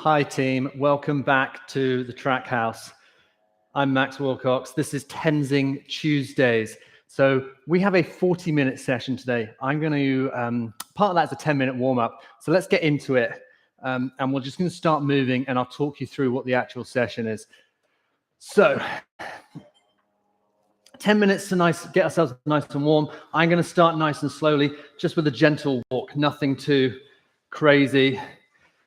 Hi team, welcome back to the Track House. I'm Max Wilcox. This is Tenzing Tuesdays. So we have a 40-minute session today. I'm going to, part of that is a 10-minute warm-up. So let's get into it. And we're just going to start moving and I'll talk you through what the actual session is. So 10 minutes to get ourselves nice and warm. I'm going to start nice and slowly, just with a gentle walk, nothing too crazy.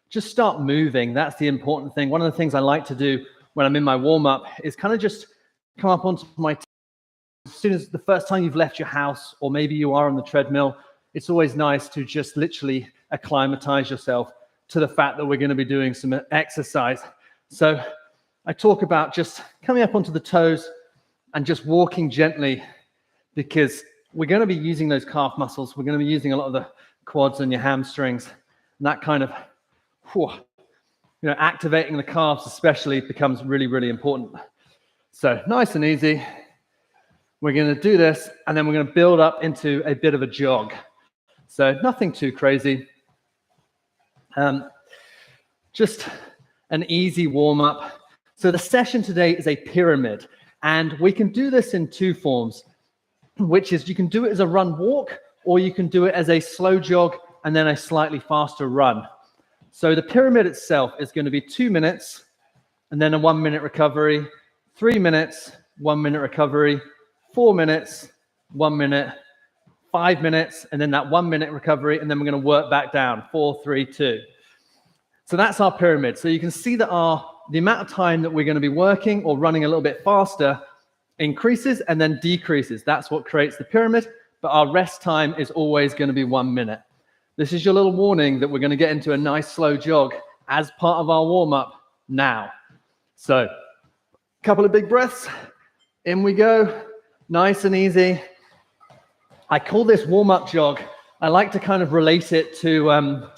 Just start moving. That's the important thing. One of the things I like to do when I'm in my warm-up is kind of just come up onto my as soon as the first time you've left your house, or maybe you are on the treadmill, it's always nice to just literally acclimatize yourself to the fact that we're going to be doing some exercise. So I talk about just coming up onto the toes and just walking gently, because we're going to be using those calf muscles. We're going to be using a lot of the quads and your hamstrings, and that kind of activating the calves especially becomes really, really important. So nice and easy. We're going to do this, and then we're going to build up into a bit of a jog. So nothing too crazy. Just an easy warm-up. So the session today is a pyramid, and we can do this in two forms, which is you can do it as a run-walk, or you can do it as a slow jog and then a slightly faster run. So the pyramid itself is going to be 2 minutes and then a 1 minute recovery, 3 minutes, 1 minute recovery, 4 minutes, 1 minute, 5 minutes, and then that 1 minute recovery, and then we're going to work back down, 4, 3, 2. So that's our pyramid. So you can see that the amount of time that we're going to be working or running a little bit faster increases and then decreases. That's what creates the pyramid, but our rest time is always going to be 1 minute. This is your little warning that we're going to get into a nice slow jog as part of our warm-up now. So a couple of big breaths. In we go. Nice and easy. I call this warm-up jog. I like to kind of relate it to,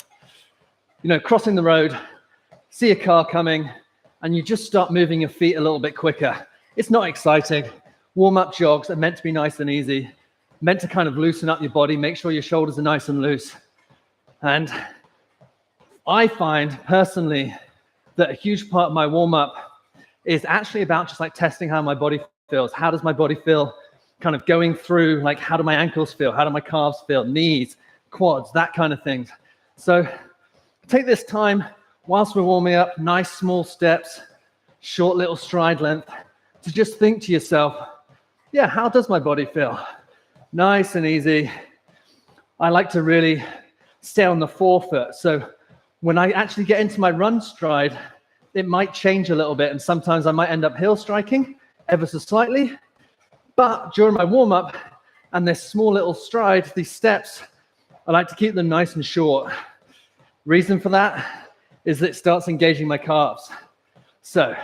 crossing the road, see a car coming, and you just start moving your feet a little bit quicker. It's not exciting. Warm-up jogs are meant to be nice and easy, meant to kind of loosen up your body, make sure your shoulders are nice and loose. And I find personally that a huge part of my warm-up is actually about just like testing how my body feels. How does my body feel? Kind of going through, like, how do my ankles feel? How do my calves feel? Knees, quads, that kind of thing. So take this time whilst we're warming up, nice small steps, short little stride length, to just think to yourself, yeah, how does my body feel? Nice and easy. I like to really stay on the forefoot. So when I actually get into my run stride, it might change a little bit. And sometimes I might end up heel striking ever so slightly. But during my warm up and this small little stride, these steps, I like to keep them nice and short. Reason for that is that it starts engaging my calves. So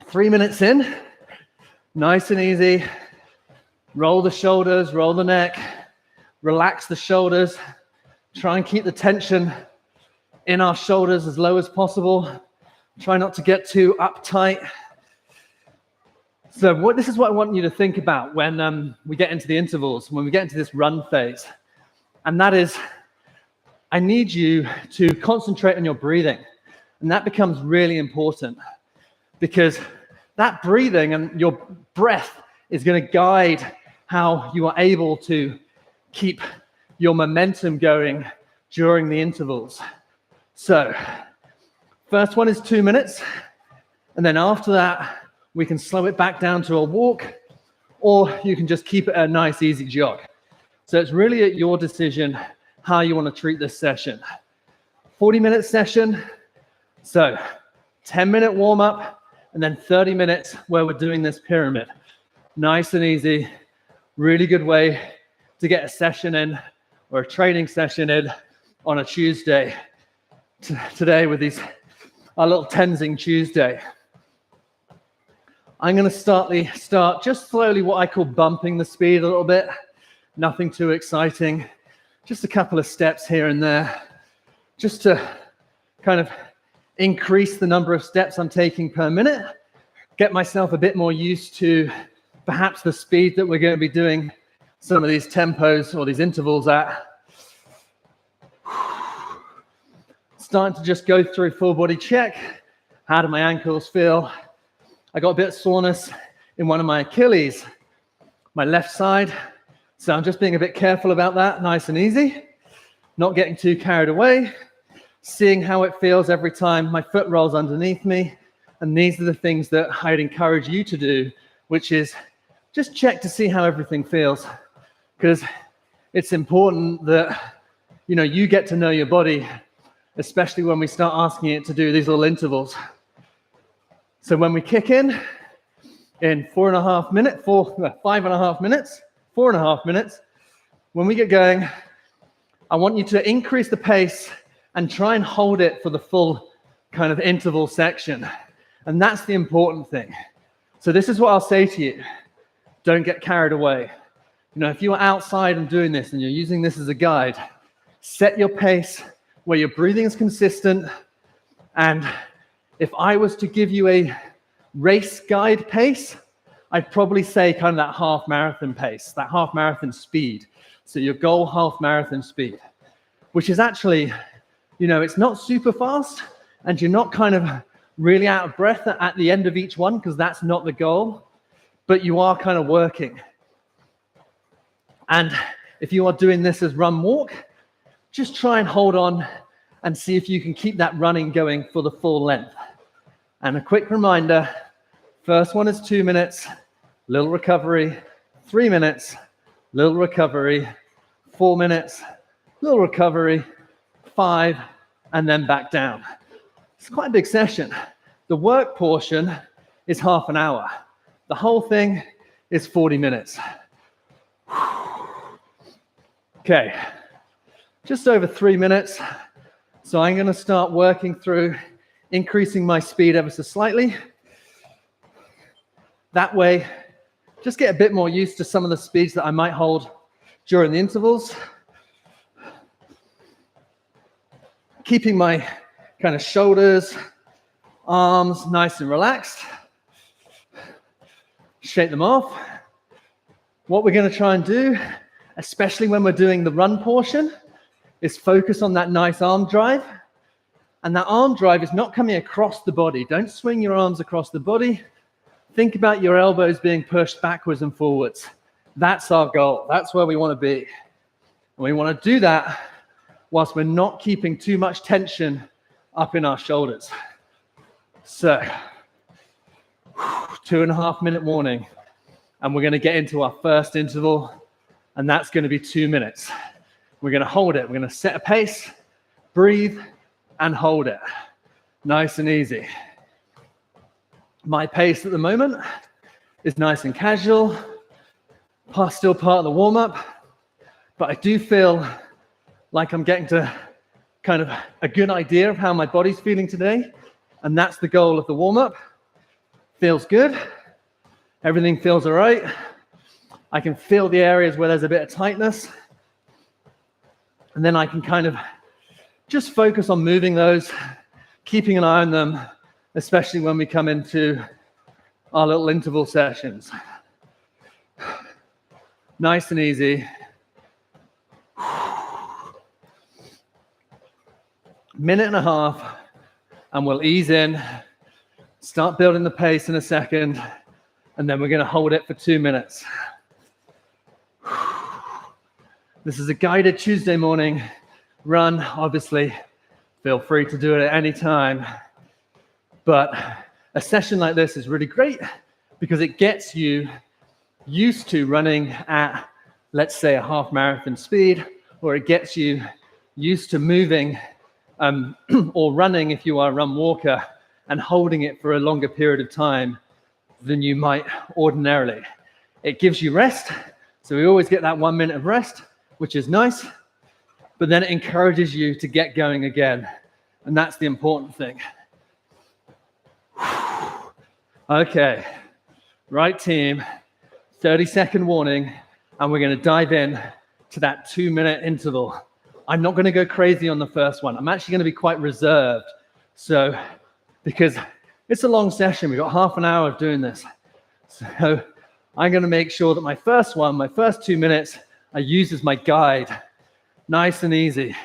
3 minutes in, nice and easy. Roll the shoulders, roll the neck. Relax the shoulders. Try and keep the tension in our shoulders as low as possible. Try not to get too uptight. So this is what I want you to think about when we get into the intervals, when we get into this run phase. And that is, I need you to concentrate on your breathing. And that becomes really important, because that breathing and your breath is going to guide how you are able to keep your momentum going during the intervals. So first one is 2 minutes, and then after that we can slow it back down to a walk, or you can just keep it a nice easy jog. So it's really at your decision how you want to treat this session. 40-minute session, so 10-minute warm-up, and then 30 minutes where we're doing this pyramid. Nice and easy, really good way to get a session in, or a training session in, on a Tuesday. Today with our little Tenzing Tuesday. I'm going to start just slowly, what I call bumping the speed a little bit. Nothing too exciting. Just a couple of steps here and there, just to kind of increase the number of steps I'm taking per minute, get myself a bit more used to perhaps the speed that we're going to be doing some of these tempos or these intervals at. starting to just go through full body check. How do my ankles feel? I got a bit of soreness in one of my Achilles, my left side. So I'm just being a bit careful about that, nice and easy. Not getting too carried away. Seeing how it feels every time my foot rolls underneath me. And these are the things that I'd encourage you to do, which is just check to see how everything feels. Because it's important that, you know, you get to know your body, especially when we start asking it to do these little intervals. So when we kick in 5.5 minutes, 4.5 minutes, when we get going, I want you to increase the pace and try and hold it for the full kind of interval section. And that's the important thing. So this is what I'll say to you. Don't get carried away. You know, if you're outside and doing this and you're using this as a guide, set your pace where your breathing is consistent. And if I was to give you a race guide pace, I'd probably say kind of that half marathon pace, that half marathon speed. So your goal half marathon speed, which is actually, you know, it's not super fast and you're not kind of really out of breath at the end of each one because that's not the goal, but you are kind of working. And if you are doing this as run walk, just try and hold on and see if you can keep that running going for the full length. And a quick reminder, first one is 2 minutes, little recovery, 3 minutes, little recovery, 4 minutes, little recovery, 5, and then back down. It's quite a big session. The work portion is half an hour. The whole thing is 40 minutes. Okay, just over 3 minutes. So I'm going to start working through increasing my speed ever so slightly. That way, just get a bit more used to some of the speeds that I might hold during the intervals. Keeping my kind of shoulders, arms nice and relaxed. Shake them off. What we're going to try and do, especially when we're doing the run portion, is focus on that nice arm drive. And that arm drive is not coming across the body. Don't swing your arms across the body. Think about your elbows being pushed backwards and forwards. That's our goal. That's where we want to be. And we want to do that whilst we're not keeping too much tension up in our shoulders. So, 2.5 minute warning. And we're going to get into our first interval. And that's going to be 2 minutes. We're going to hold it. We're going to set a pace, breathe, and hold it. Nice and easy. My pace at the moment is nice and casual. Still part of the warm-up. But I do feel like I'm getting to kind of a good idea of how my body's feeling today. And that's the goal of the warm-up. Feels good. Everything feels all right. I can feel the areas where there's a bit of tightness. And then I can kind of just focus on moving those, keeping an eye on them, especially when we come into our little interval sessions. Nice and easy. Minute and a half, and we'll ease in, start building the pace in a second, and then we're going to hold it for 2 minutes. This is a guided Tuesday morning run. Obviously, feel free to do it at any time. But a session like this is really great because it gets you used to running at, let's say, a half marathon speed, or it gets you used to moving or running if you are a run walker and holding it for a longer period of time than you might ordinarily. It gives you rest. So we always get that 1 minute of rest, which is nice, but then it encourages you to get going again. And that's the important thing. Okay, right team, 30-second warning, and we're going to dive in to that 2 minute interval. I'm not going to go crazy on the first one. I'm actually going to be quite reserved. So, because it's a long session, we've got half an hour of doing this. So I'm going to make sure that my first 2 minutes, I use as my guide. Nice and easy.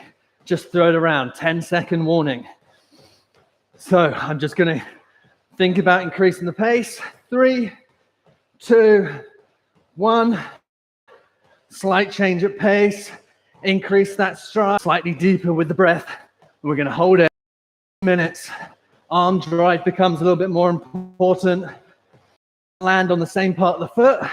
just throw it around. 10-second warning. So I'm just going to think about increasing the pace. 3, 2, 1. Slight change of pace. Increase that stride. Slightly deeper with the breath. We're going to hold it. Minutes. Arm drive becomes a little bit more important. Land on the same part of the foot.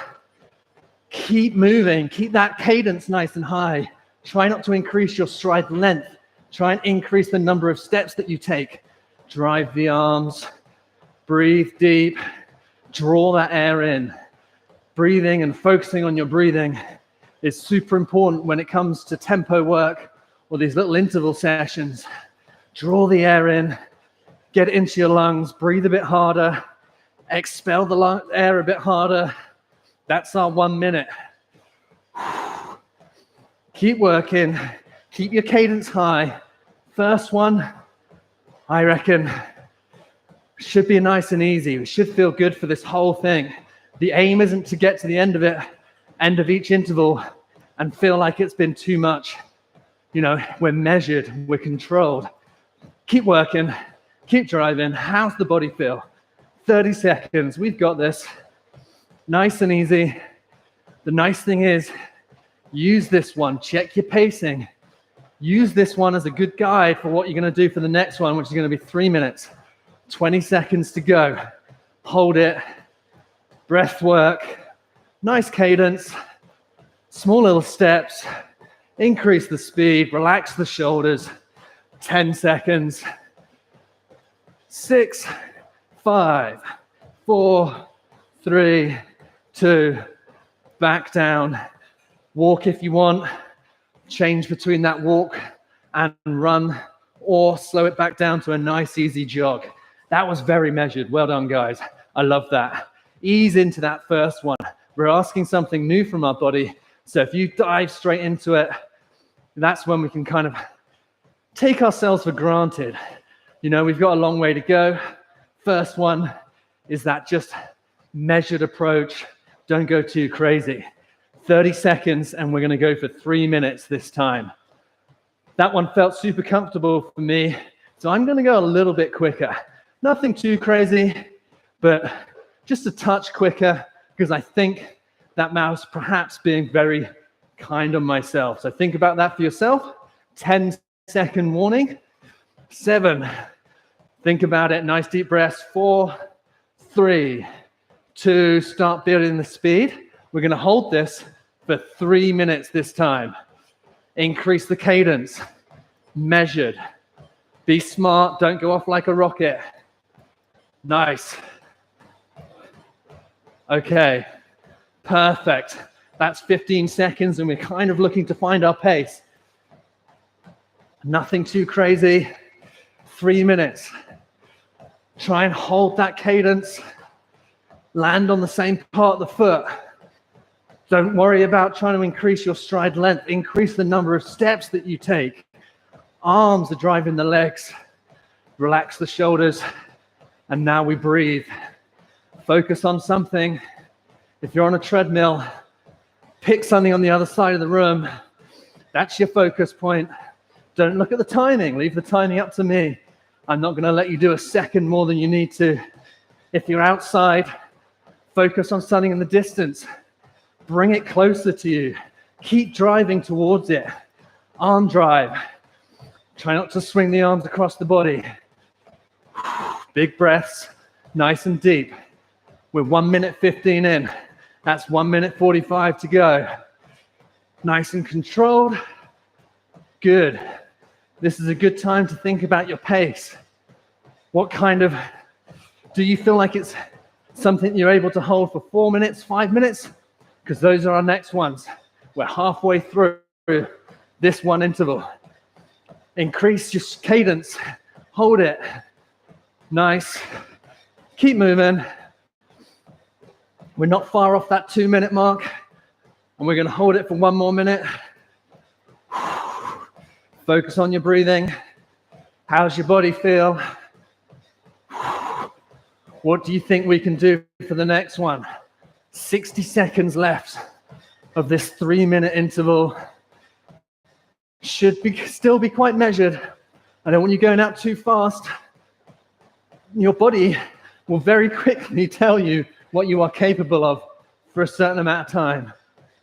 Keep moving. Keep that cadence nice and high. Try not to increase your stride length. Try and increase the number of steps that you take. Drive the arms. Breathe deep. Draw that air in. Breathing and focusing on your breathing is super important when it comes to tempo work or these little interval sessions. Draw the air in. Get it into your lungs. Breathe a bit harder. Expel the air a bit harder. That's our 1 minute. Keep working. Keep your cadence high. First one, I reckon, should be nice and easy. We should feel good for this whole thing. The aim isn't to get to the end of each interval and feel like it's been too much. You know, we're measured, we're controlled. Keep working, keep driving. How's the body feel? 30 seconds, we've got this. Nice and easy. The nice thing is, use this one, check your pacing. Use this one as a good guide for what you're going to do for the next one, which is going to be 3 minutes, 20 seconds to go. Hold it, breath work, nice cadence, small little steps, increase the speed, relax the shoulders, 10 seconds, 6, 5, 4, 3, 2, back down. Walk if you want. Change between that walk and run, or slow it back down to a nice, easy jog. That was very measured. Well done, guys. I love that. Ease into that first one. We're asking something new from our body. So if you dive straight into it, that's when we can kind of take ourselves for granted. You know, we've got a long way to go. First one is that just measured approach. Don't go too crazy. 30 seconds, and we're going to go for 3 minutes this time. That one felt super comfortable for me, so I'm going to go a little bit quicker. Nothing too crazy, but just a touch quicker, because I think that mouse perhaps being very kind on myself. So think about that for yourself. 10-second warning. 7. Think about it. Nice deep breaths. 4, 3, 2. Start building the speed. We're going to hold this for 3 minutes this time. Increase the cadence. Measured. Be smart. Don't go off like a rocket. Nice. Okay. Perfect. That's 15 seconds, and we're kind of looking to find our pace. Nothing too crazy. 3 minutes. Try and hold that cadence. Land on the same part of the foot. Don't worry about trying to increase your stride length. Increase the number of steps that you take. Arms are driving the legs. Relax the shoulders. And now we breathe. Focus on something. If you're on a treadmill, pick something on the other side of the room. That's your focus point. Don't look at the timing. Leave the timing up to me. I'm not going to let you do a second more than you need to. If you're outside, focus on something in the distance. Bring it closer to you. Keep driving towards it. Arm drive. Try not to swing the arms across the body. Big breaths, nice and deep. We're 1 minute 15 in. That's 1 minute 45 to go. Nice and controlled. Good. This is a good time to think about your pace. What kind of, do you feel like it's something you're able to hold for 4 minutes, 5 minutes? Because those are our next ones. We're halfway through this one interval. Increase your cadence. Hold it. Nice. Keep moving. We're not far off that 2 minute mark. And we're going to hold it for 1 more minute. Focus on your breathing. How's your body feel? What do you think we can do for the next one? 60 seconds left of this 3 minute interval. should still be quite measured. I don't want you going out too fast. Your body will very quickly tell you what you are capable of for a certain amount of time.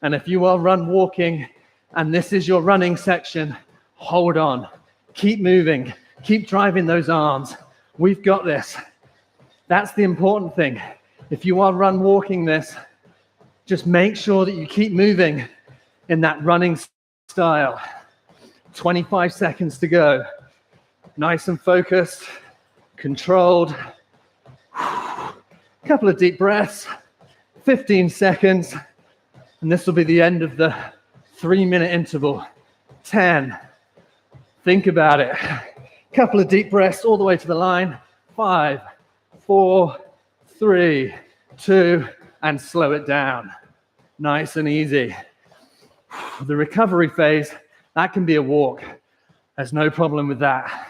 And if you are walking, and this is your running section, hold on. Keep moving. Keep driving those arms. We've got this. That's the important thing. If you are walking this, just make sure that you keep moving in that running style. 25 seconds to go. Nice and focused, controlled. Couple of deep breaths, 15 seconds, and this will be the end of the 3-minute interval. 10. Think about it. Couple of deep breaths all the way to the line. 5, 4, 3, 2, and slow it down. Nice and easy. The recovery phase, that can be a walk. There's no problem with that.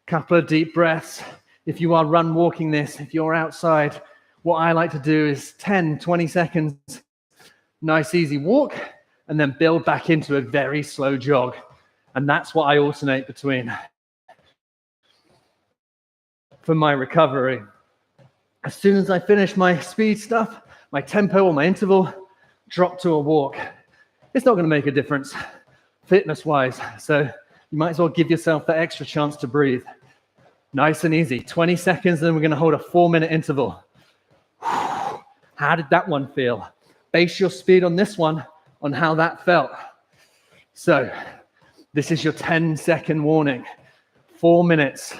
Couple of deep breaths. If you are walking this, if you're outside, what I like to do is 10, 20 seconds, nice easy walk, and then build back into a very slow jog. And that's what I alternate between for my recovery. As soon as I finish my speed stuff, my tempo or my interval, drop to a walk. It's not going to make a difference fitness-wise, so you might as well give yourself that extra chance to breathe. Nice and easy. 20 seconds, then we're going to hold a 4-minute interval. How did that one feel? Base your speed on this one, on how that felt. So this is your 10-second warning. 4 minutes.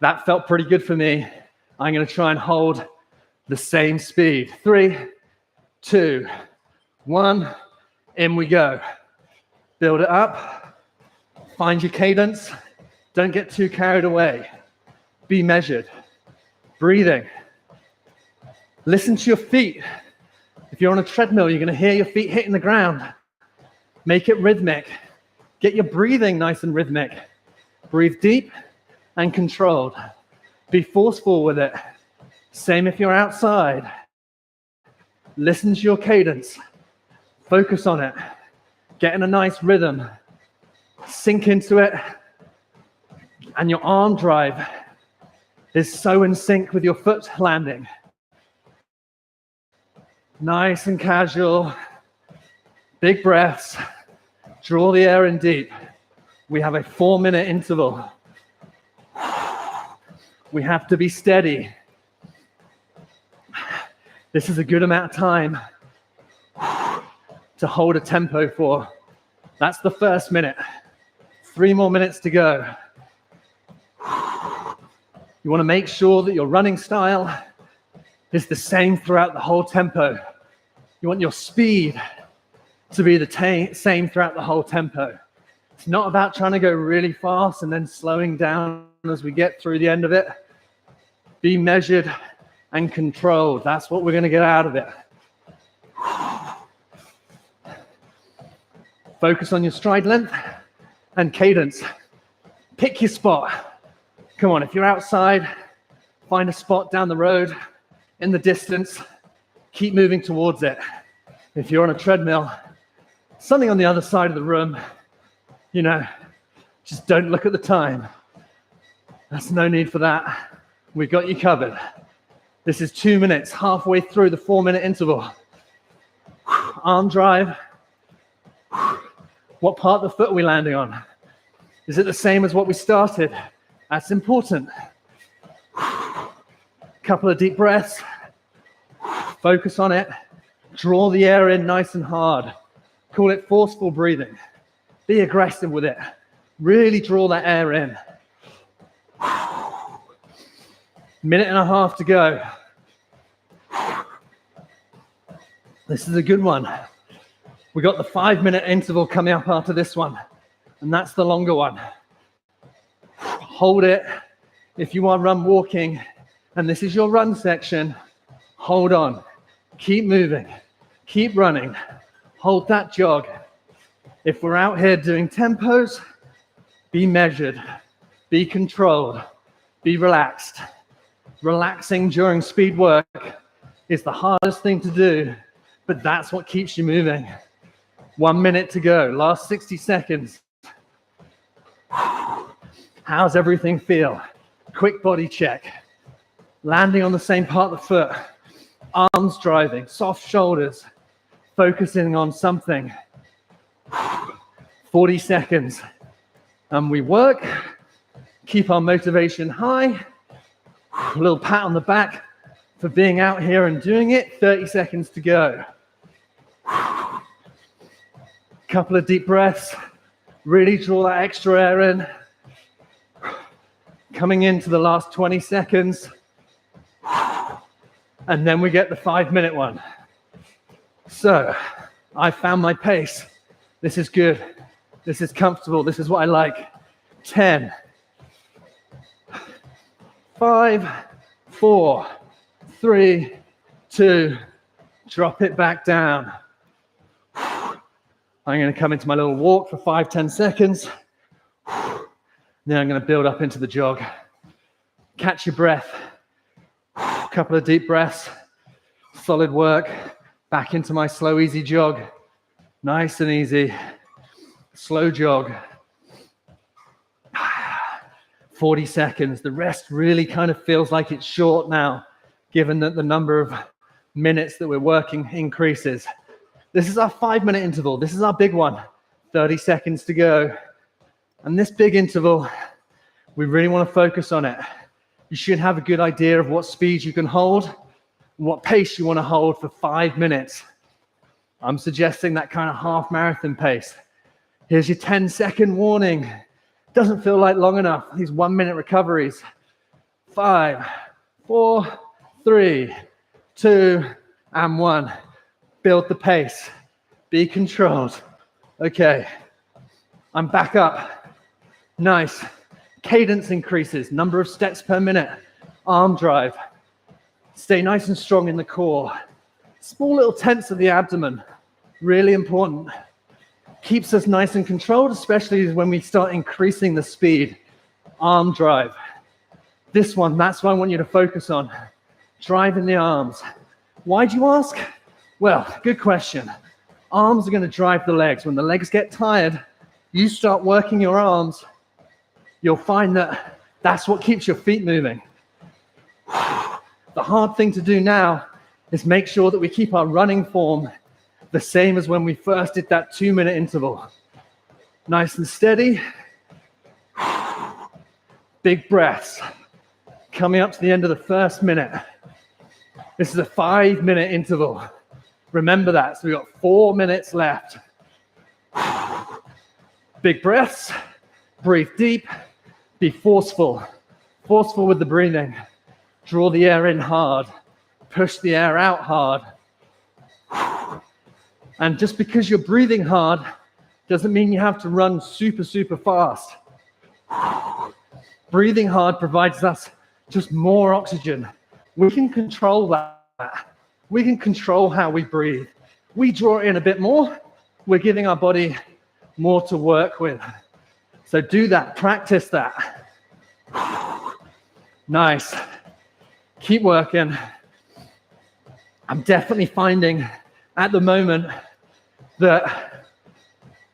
That felt pretty good for me. I'm going to try and hold the same speed. 3, 2, 1. In we go. Build it up. Find your cadence. Don't get too carried away. Be measured. Breathing. Listen to your feet. If you're on a treadmill, you're going to hear your feet hitting the ground. Make it rhythmic. Get your breathing nice and rhythmic. Breathe deep and controlled. Be forceful with it. Same if you're outside. Listen to your cadence. Focus on it. Get in a nice rhythm. Sink into it. And your arm drive is so in sync with your foot landing. Nice and casual. Big breaths. Draw the air in deep. We have a 4-minute interval. We have to be steady. This is a good amount of time to hold a tempo for. That's the first minute. 3 more minutes to go. You want to make sure that your running style is the same throughout the whole tempo. You want your speed to be the same throughout the whole tempo. It's not about trying to go really fast and then slowing down as we get through the end of it. Be measured and controlled. That's what we're going to get out of it. Focus on your stride length and cadence. Pick your spot. Come on, if you're outside, find a spot down the road, in the distance, keep moving towards it. If you're on a treadmill, something on the other side of the room, just don't look at the time. There's no need for that. We've got you covered. This is 2 minutes, halfway through the 4-minute interval. Arm drive. What part of the foot are we landing on? Is it the same as what we started? That's important. Couple of deep breaths. Focus on it. Draw the air in nice and hard. Call it forceful breathing. Be aggressive with it. Really draw that air in. Minute and a half to go. This is a good one. We got the 5-minute interval coming up after this one, and that's the longer one. Hold it. If you are walking, and this is your run section, hold on. Keep moving. Keep running. Hold that jog. If we're out here doing tempos, be measured. Be controlled. Be relaxed. Relaxing during speed work is the hardest thing to do, but that's what keeps you moving. 1 minute to go. Last 60 seconds. How's everything feel? Quick body check. Landing on the same part of the foot. Arms driving, soft shoulders, focusing on something. 40 seconds. And we work, keep our motivation high. A little pat on the back for being out here and doing it. 30 seconds to go. Couple of deep breaths. Really draw that extra air in. Coming into the last 20 seconds. And then we get the 5-minute one. So I found my pace. This is good. This is comfortable. This is what I like. 10, 5, 4, 3, 2, drop it back down. I'm going to come into my little walk for 5-10 seconds. Then I'm going to build up into the jog. Catch your breath. Couple of deep breaths. Solid work. Back into my slow, easy jog. Nice and easy. Slow jog. 40 seconds. The rest really kind of feels like it's short now, given that the number of minutes that we're working increases. This is our 5-minute interval. This is our big one. 30 seconds to go. And this big interval, we really want to focus on it. You should have a good idea of what speed you can hold and what pace you want to hold for 5 minutes. I'm suggesting that kind of half marathon pace. Here's your 10-second warning. Doesn't feel like long enough. These 1-minute recoveries. 5, 4, 3, 2, and 1. Build the pace. Be controlled. Okay. I'm back up. Nice. Cadence increases. Number of steps per minute. Arm drive. Stay nice and strong in the core. Small little tense of the abdomen. Really important. Keeps us nice and controlled, especially when we start increasing the speed. Arm drive. This one, that's what I want you to focus on. Driving the arms. Why do you ask? Well, good question. Arms are going to drive the legs. When the legs get tired, you start working your arms, you'll find that that's what keeps your feet moving. The hard thing to do now is make sure that we keep our running form the same as when we first did that 2-minute interval. Nice and steady. Big breaths. Coming up to the end of the first minute. This is a 5-minute interval. Remember that. So we've got 4 minutes left. Big breaths. Breathe deep. Be forceful. Forceful with the breathing. Draw the air in hard. Push the air out hard. And just because you're breathing hard doesn't mean you have to run super, super fast. Breathing hard provides us just more oxygen. We can control that. We can control how we breathe. We draw in a bit more. We're giving our body more to work with. So do that. Practice that. Nice. Keep working. I'm definitely finding at the moment that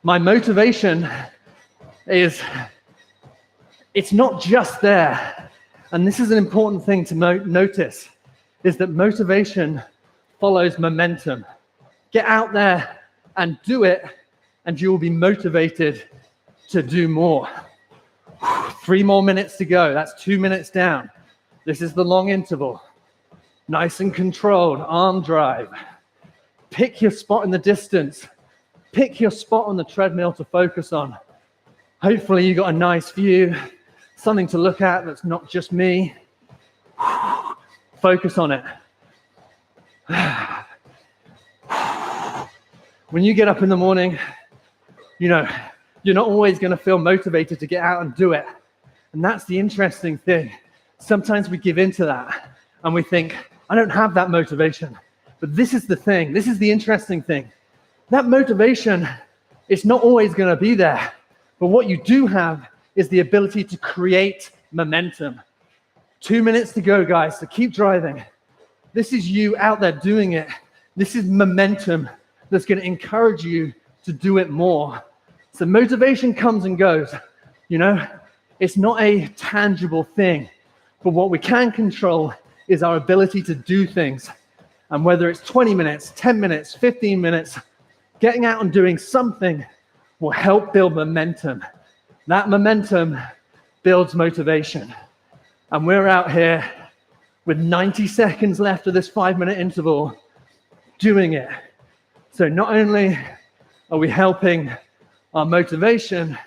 my motivation is, it's not just there. And this is an important thing to notice, is that motivation follows momentum. Get out there and do it, and you will be motivated to do more. 3 more minutes to go. That's 2 minutes down. This is the long interval. Nice and controlled. Arm drive. Pick your spot in the distance. Pick your spot on the treadmill to focus on. Hopefully you got a nice view, something to look at that's not just me. Focus on it. When you get up in the morning, you know, you're not always going to feel motivated to get out and do it. And that's the interesting thing. Sometimes we give into that and we think, I don't have that motivation. But this is the thing. This is the interesting thing. That motivation is not always going to be there. But what you do have is the ability to create momentum. 2 minutes to go, guys. So keep driving. This is you out there doing it. This is momentum that's going to encourage you to do it more. So motivation comes and goes. You know, It's not a tangible thing, but what we can control is our ability to do things. And whether it's 20 minutes, 10 minutes, 15 minutes, getting out and doing something will help build momentum. That momentum builds motivation. And we're out here with 90 seconds left of this 5-minute interval doing it. So not only are we helping our motivation,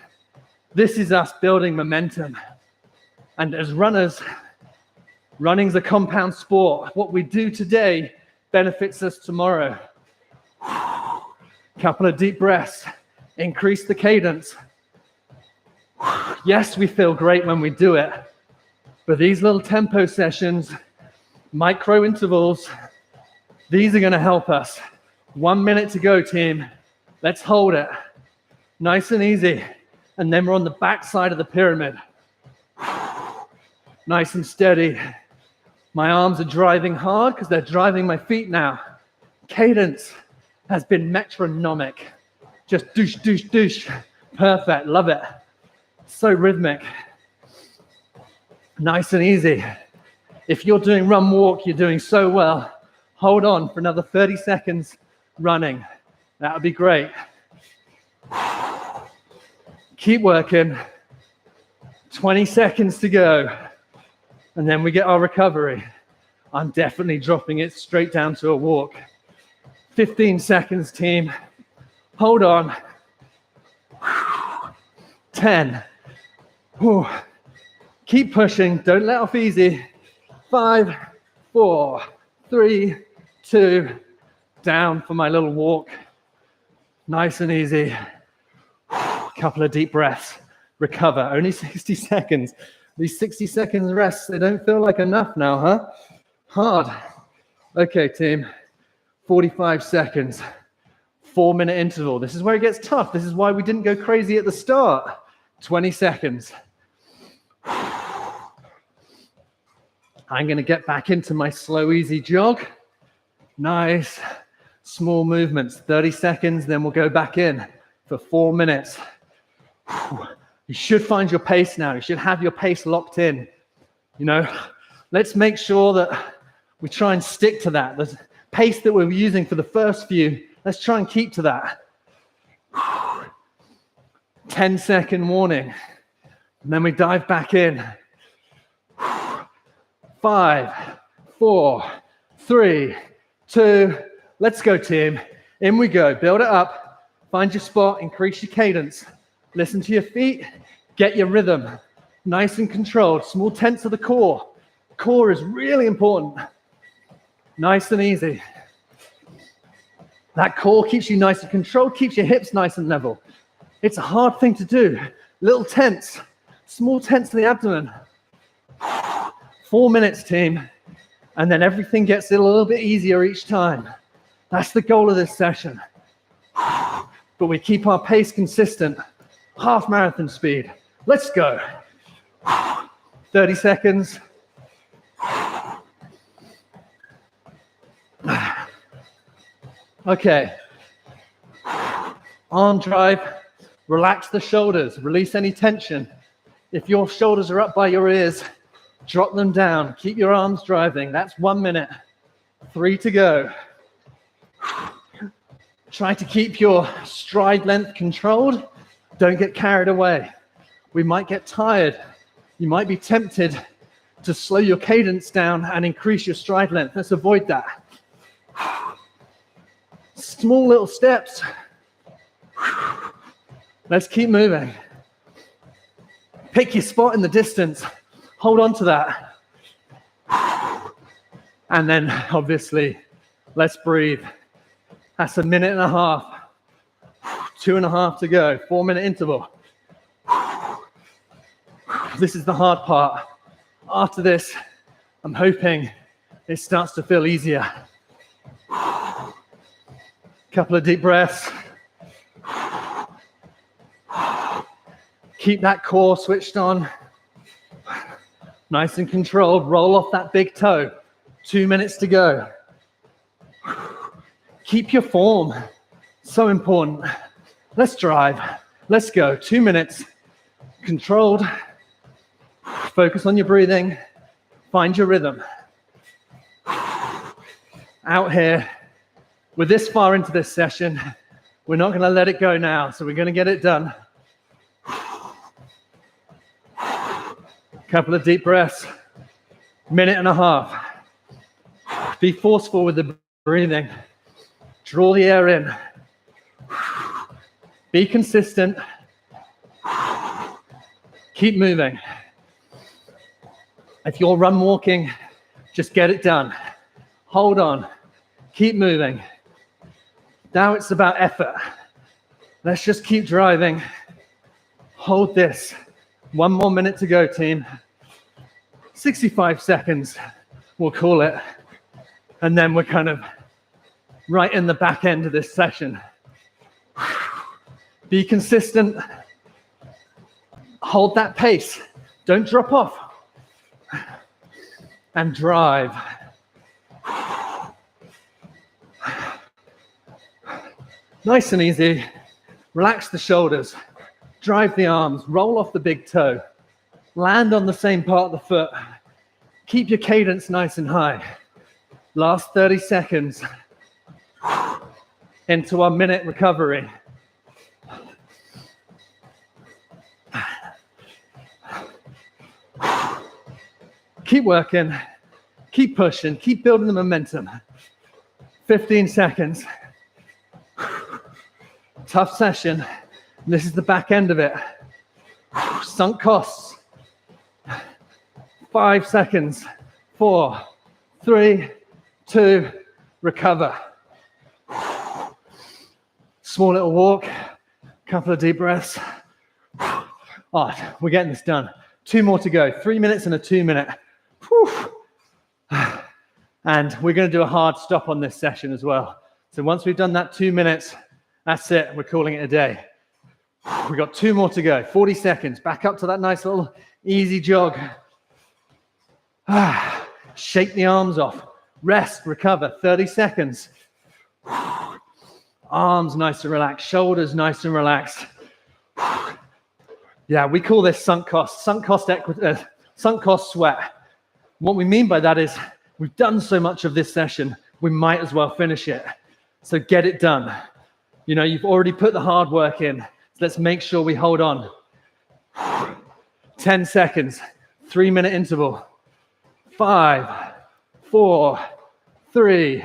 this is us building momentum. And as runners, running's a compound sport. What we do today benefits us tomorrow. Couple of deep breaths, increase the cadence. Yes, we feel great when we do it, but these little tempo sessions, micro intervals, these are going to help us. 1 minute to go, team. Let's hold it. Nice and easy. And then we're on the back side of the pyramid. Nice and steady. My arms are driving hard because they're driving my feet now. Cadence has been metronomic. Just douche, douche, douche. Perfect, love it. So rhythmic. Nice and easy. If you're doing run walk, you're doing so well. Hold on for another 30 seconds running. That would be great. Keep working. 20 seconds to go. And then we get our recovery. I'm definitely dropping it straight down to a walk. 15 seconds, team. Hold on. 10. Whew. Keep pushing. Don't let off easy. 5, 4, 3, 2. Down for my little walk. Nice and easy. Couple of deep breaths. Recover. Only 60 seconds. These 60 seconds rests, they don't feel like enough now, huh? Hard. Okay, team. 45 seconds. 4-minute interval. This is where it gets tough. This is why we didn't go crazy at the start. 20 seconds. I'm going to get back into my slow, easy jog. Nice, small movements. 30 seconds, then we'll go back in for 4 minutes. You should find your pace now. You should have your pace locked in. You know, let's make sure that we try and stick to that. The pace that we're using for the first few, let's try and keep to that. 10-second warning. And then we dive back in. 5, 4, 3, 2. Let's go, team. In we go. Build it up. Find your spot. Increase your cadence. Listen to your feet. Get your rhythm. Nice and controlled. Small tense of the core. Core is really important. Nice and easy. That core keeps you nice and controlled, keeps your hips nice and level. It's a hard thing to do. Little tense. Small tense in the abdomen. 4 minutes, team. And then everything gets a little bit easier each time. That's the goal of this session. But we keep our pace consistent. Half marathon speed. Let's go. 30 seconds. Okay. Arm drive. Relax the shoulders. Release any tension. If your shoulders are up by your ears, drop them down. Keep your arms driving. That's 1 minute. 3 to go. Try to keep your stride length controlled. Don't get carried away. We might get tired. You might be tempted to slow your cadence down and increase your stride length. Let's avoid that. Small little steps. Let's keep moving. Pick your spot in the distance. Hold on to that. And then, obviously, let's breathe. That's 1.5 minutes. 2.5 to go. 4-minute interval. This is the hard part. After this, I'm hoping it starts to feel easier. Couple of deep breaths. Keep that core switched on. Nice and controlled. Roll off that big toe. 2 minutes to go. Keep your form. So important. Let's drive. Let's go. 2 minutes. Controlled. Focus on your breathing. Find your rhythm. Out here, we're this far into this session. We're not going to let it go now, so we're going to get it done. Couple of deep breaths. Minute and a half. Be forceful with the breathing. Draw the air in. Be consistent. Keep moving. If you're run walking, just get it done. Hold on. Keep moving. Now it's about effort. Let's just keep driving. Hold this. 1 more minute to go, team. 65 seconds, we'll call it. And then we're kind of right in the back end of this session. Be consistent. Hold that pace. Don't drop off. And drive. Nice and easy. Relax the shoulders. Drive the arms. Roll off the big toe. Land on the same part of the foot. Keep your cadence nice and high. Last 30 seconds into our minute recovery. Keep working, keep pushing, keep building the momentum. 15 seconds. Tough session. This is the back end of it. Sunk costs. 5 seconds. 4, 3, 2, recover. Small little walk, couple of deep breaths. Oh, we're getting this done. 2 more to go. 3 minutes and a 2 minute. And we're going to do a hard stop on this session as well. So once we've done that 2 minutes, that's it. We're calling it a day. We've got 2 more to go. 40 seconds. Back up to that nice little easy jog. Shake the arms off. Rest, recover. 30 seconds. Arms nice and relaxed. Shoulders nice and relaxed. Yeah, we call this sunk cost sweat. What we mean by that is we've done so much of this session, we might as well finish it. So get it done. You know, you've already put the hard work in. So let's make sure we hold on. 10 seconds, 3 minute interval. 5, 4, 3,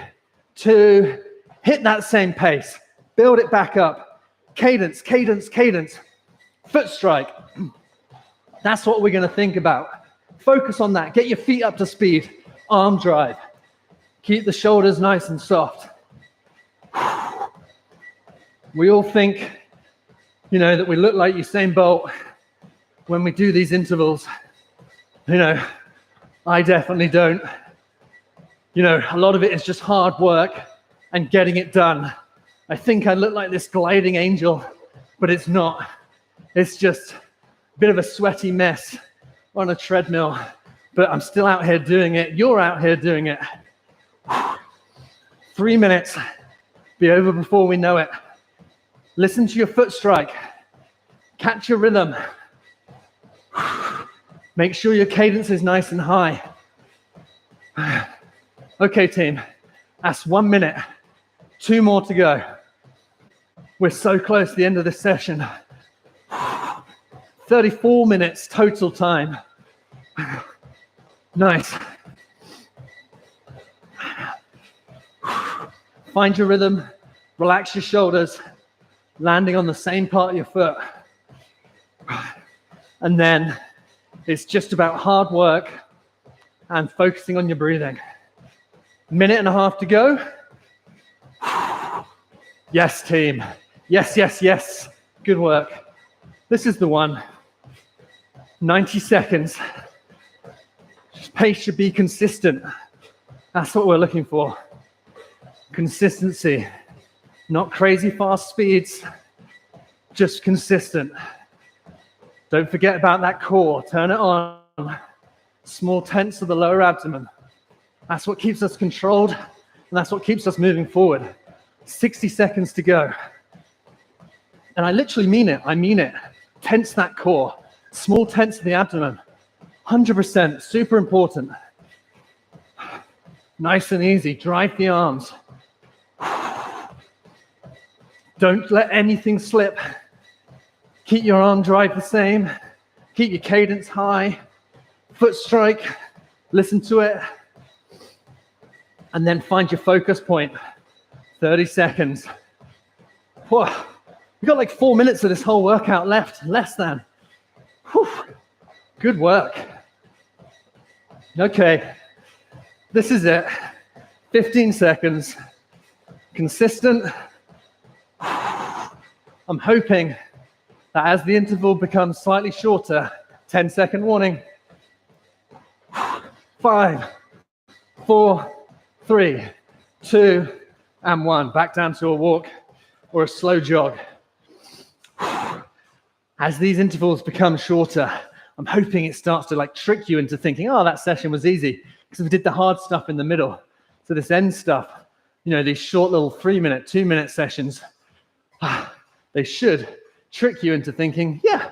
2, hit that same pace. Build it back up. Cadence, cadence, cadence. Foot strike. That's what we're going to think about. Focus on that. Get your feet up to speed. Arm drive. Keep the shoulders nice and soft. We all think, you know, that we look like Usain Bolt when we do these intervals. You know, I definitely don't. You know, a lot of it is just hard work and getting it done. I think I look like this gliding angel, but it's not. It's just a bit of a sweaty mess on a treadmill, but I'm still out here doing it. You're out here doing it. 3 minutes, be over before we know it. Listen to your foot strike. Catch your rhythm. Make sure your cadence is nice and high. Okay, team, that's 1 minute. 2 more to go. We're so close to the end of this session. 34 minutes total time. Nice. Find your rhythm, relax your shoulders, landing on the same part of your foot. And then it's just about hard work and focusing on your breathing. Minute and a half to go. Yes, team. Yes, yes, yes. Good work. This is the one. 90 seconds. Pace should be consistent. That's what we're looking for. Consistency. Not crazy fast speeds, just consistent. Don't forget about that core. Turn it on. Small tense of the lower abdomen. That's what keeps us controlled, and that's what keeps us moving forward. 60 seconds to go. And I literally mean it. I mean it. Tense that core. Small tense of the abdomen. 100%, super important. Nice and easy, drive the arms. Don't let anything slip. Keep your arm drive the same. Keep your cadence high. Foot strike, listen to it. And then find your focus point. 30 seconds. Whew. We've got like 4 minutes of this whole workout left, less than. Whew. Good work. Okay, this is it. 15 seconds, consistent. I'm hoping that as the interval becomes slightly shorter, 10-second warning. 5, 4, 3, 2, and 1. Back down to a walk or a slow jog. As these intervals become shorter, I'm hoping it starts to like trick you into thinking, oh, that session was easy because we did the hard stuff in the middle. So this end stuff, you know, these short little 3-minute, 2-minute sessions, they should trick you into thinking, yeah,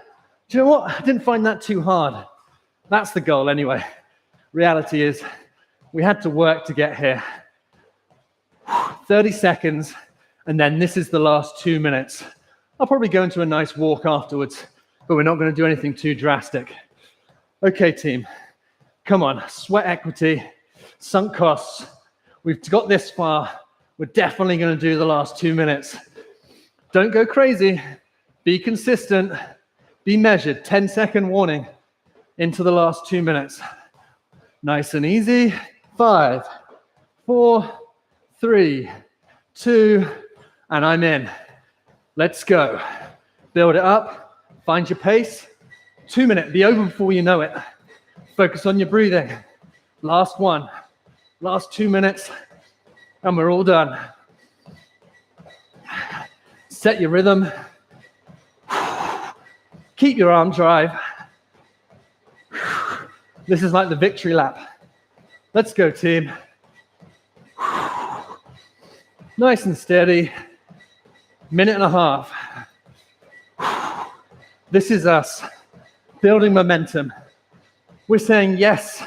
do you know what? I didn't find that too hard. That's the goal anyway. Reality is we had to work to get here. 30 seconds, and then this is the last 2 minutes. I'll probably go into a nice walk afterwards, but we're not going to do anything too drastic. Okay, team, come on, sweat equity, sunk costs. We've got this far. We're definitely going to do the last 2 minutes. Don't go crazy. Be consistent. Be measured. 10-second warning into the last 2 minutes. Nice and easy. 5, 4, 3, 2, and I'm in. Let's go. Build it up. Find your pace. 2 minutes. Be over before you know it. Focus on your breathing. Last one. Last 2 minutes, and we're all done. Set your rhythm. Keep your arm drive. This is like the victory lap. Let's go, team. Nice and steady. Minute and a half. This is us building momentum. We're saying yes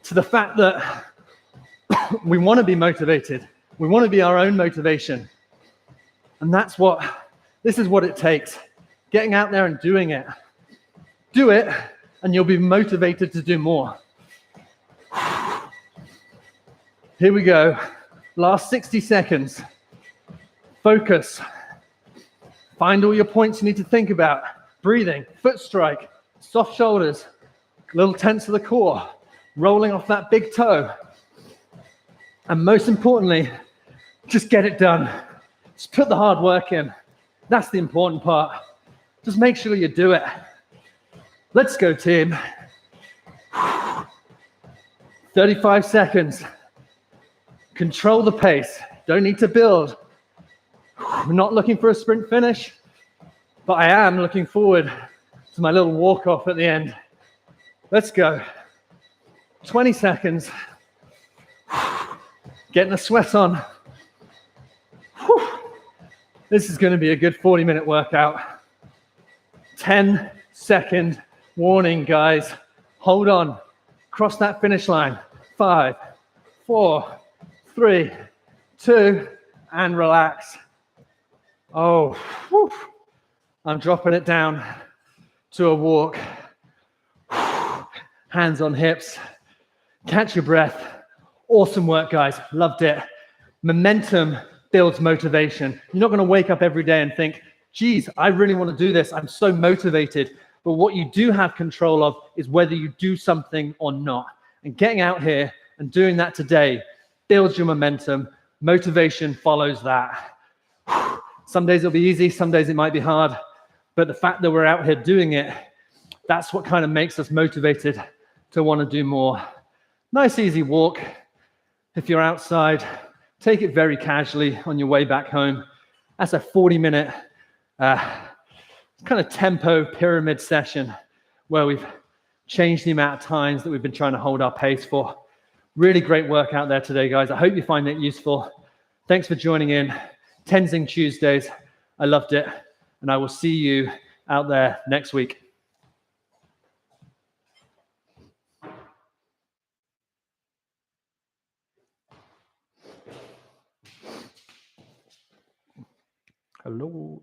to the fact that we want to be motivated. We want to be our own motivation. And this is what it takes. Getting out there and doing it. Do it, and you'll be motivated to do more. Here we go. Last 60 seconds. Focus. Find all your points you need to think about. Breathing, foot strike, soft shoulders, little tense of the core, rolling off that big toe. And most importantly, just get it done. Just put the hard work in. That's the important part. Just make sure you do it. Let's go, team. 35 seconds. Control the pace. Don't need to build. I'm not looking for a sprint finish, but I am looking forward to my little walk-off at the end. Let's go. 20 seconds. Getting the sweat on. Whew. This is going to be a good 40-minute workout. 10-second warning, guys. Hold on. Cross that finish line. 5, 4, 3, 2, and relax. Oh, whew. I'm dropping it down to a walk. Hands on hips. Catch your breath. Awesome work, guys. Loved it. Momentum builds motivation. You're not going to wake up every day and think, geez, I really want to do this. I'm so motivated. But what you do have control of is whether you do something or not. And getting out here and doing that today builds your momentum. Motivation follows that. Some days it'll be easy. Some days it might be hard. But the fact that we're out here doing it, that's what kind of makes us motivated to want to do more. Nice, easy walk. If you're outside, take it very casually on your way back home. That's a 40-minute kind of tempo pyramid session where we've changed the amount of times that we've been trying to hold our pace for. Really great work out there today, guys. I hope you find it useful. Thanks for joining in. Tenzing Tuesdays. I loved it. And I will see you out there next week. Hello.